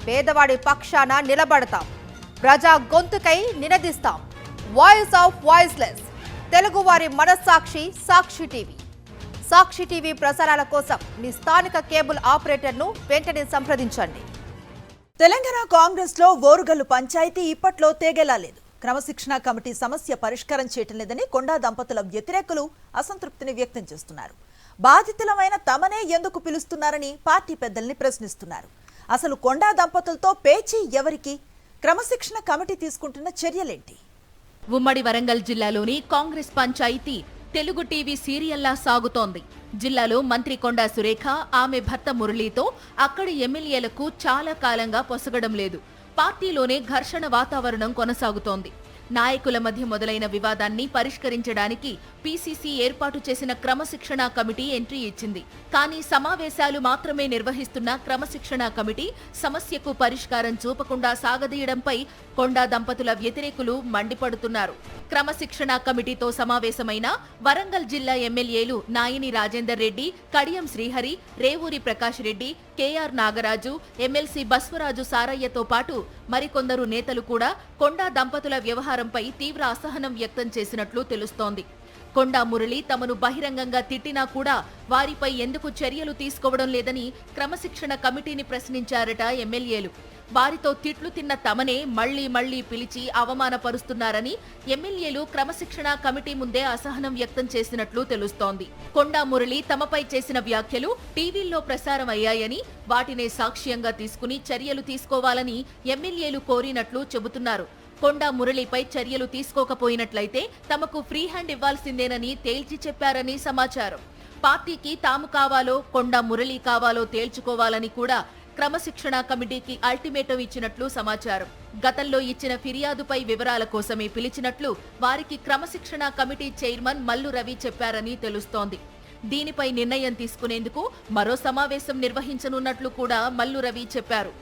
పేదవాడి పక్షాన నిలబడతాం, ప్రజా గొంతుకై నినదిస్తాం. వాయిస్ ఆఫ్ వాయిస్లెస్, తెలుగువారి మనస్సాక్షి సాక్షి టీవీ. సాక్షి టీవీ ప్రసారాల కోసం మీ స్థానిక కేబుల్ ఆపరేటర్ను వెంటనే సంప్రదించండి. తెలంగాణ కాంగ్రెస్ లో ఓరుగల్లు పంచాయతీ ఇప్పట్లో తేగేలా లేదు. క్రమశిక్షణ కమిటీ సమస్య పరిష్కారం చేయటం లేదని కొండా దంపతుల వ్యతిరేకులు అసంతృప్తిని వ్యక్తం చేస్తున్నారు. బాధితులమైన తమనే ఎందుకు పిలుస్తున్నారని పార్టీ పెద్దల్ని ప్రశ్నిస్తున్నారు. అసలు కొండా దంపతులతో పేచీ ఎవరికి? క్రమశిక్షణ కమిటీ తీసుకుంటున్న చర్యలేంటి? ఉమ్మడి వరంగల్ జిల్లాలోని కాంగ్రెస్ పంచాయతీ తెలుగు టీవీ సీరియల్లా సాగుతోంది. జిల్లాలో మంత్రి కొండా సురేఖ, ఆమె భర్త మురళీతో అక్కడి ఎమ్మెల్యేలకు చాలా కాలంగా పొసగడం లేదు. పార్టీలోనే ఘర్షణ వాతావరణం కొనసాగుతోంది. నాయకుల మధ్య మొదలైన వివాదాన్ని పరిష్కరించడానికి పీసీసీ ఏర్పాటు చేసిన క్రమశిక్షణ కమిటీ ఎంట్రీ ఇచ్చింది. కానీ సమావేశాలు మాత్రమే నిర్వహిస్తున్న క్రమశిక్షణ కమిటీ సమస్యకు పరిష్కారం చూపకుండా సాగదీయడంపై కొండా దంపతుల వ్యతిరేకులు మండిపడుతున్నారు. క్రమశిక్షణ కమిటీతో సమావేశమైన వరంగల్ జిల్లా ఎమ్మెల్యేలు నాయిని రాజేందర్ రెడ్డి, కడియం శ్రీహరి, రేవూరి ప్రకాష్ రెడ్డి, కేఆర్ నాగరాజు, ఎమ్మెల్సీ బస్వరాజు సారయ్యతో పాటు మరికొందరు నేతలు కూడా కొండా దంపతుల వ్యవహారంపై తీవ్ర అసహనం వ్యక్తం చేసినట్లు తెలుస్తోంది. కొండా మురళి తమను బహిరంగంగా తిట్టినా కూడా వారిపై ఎందుకు చర్యలు తీసుకోవడం లేదని క్రమశిక్షణ కమిటీని ప్రశ్నించారట ఎమ్మెల్యేలు. వారితో తిట్లు తిన్న తమనే మళ్లీ పిలిచి అవమానపరుస్తున్నారని ఎమ్మెల్యేలు క్రమశిక్షణ కమిటీ ముందే అసహనం వ్యక్తం చేసినట్లు తెలుస్తోంది. కొండా మురళి తమపై చేసిన వ్యాఖ్యలు టీవీల్లో ప్రసారం అయ్యాయని, వాటినే సాక్ష్యంగా తీసుకుని చర్యలు తీసుకోవాలని ఎమ్మెల్యేలు కోరినట్లు చెబుతున్నారు. కొండా మురళిపై చర్యలు తీసుకోకపోయినట్లయితే తమకు ఫ్రీ హ్యాండ్ ఇవ్వాల్సిందేనని తేల్చి చెప్పారని సమాచారం. పార్టీకి తాము కావాలో కొండా మురళి కావాలో తేల్చుకోవాలని కూడా క్రమశిక్షణ కమిటీకి అల్టిమేటం ఇచ్చినట్లు సమాచారం. గతంలో ఇచ్చిన ఫిర్యాదుపై వివరాల కోసమే పిలిచినట్లు వారికి క్రమశిక్షణ కమిటీ చైర్మన్ మల్లు రవి చెప్పారని తెలుస్తోంది. దీనిపై నిర్ణయం తీసుకునేందుకు మరో సమావేశం నిర్వహించనున్నట్లు కూడా మల్లు రవి చెప్పారు.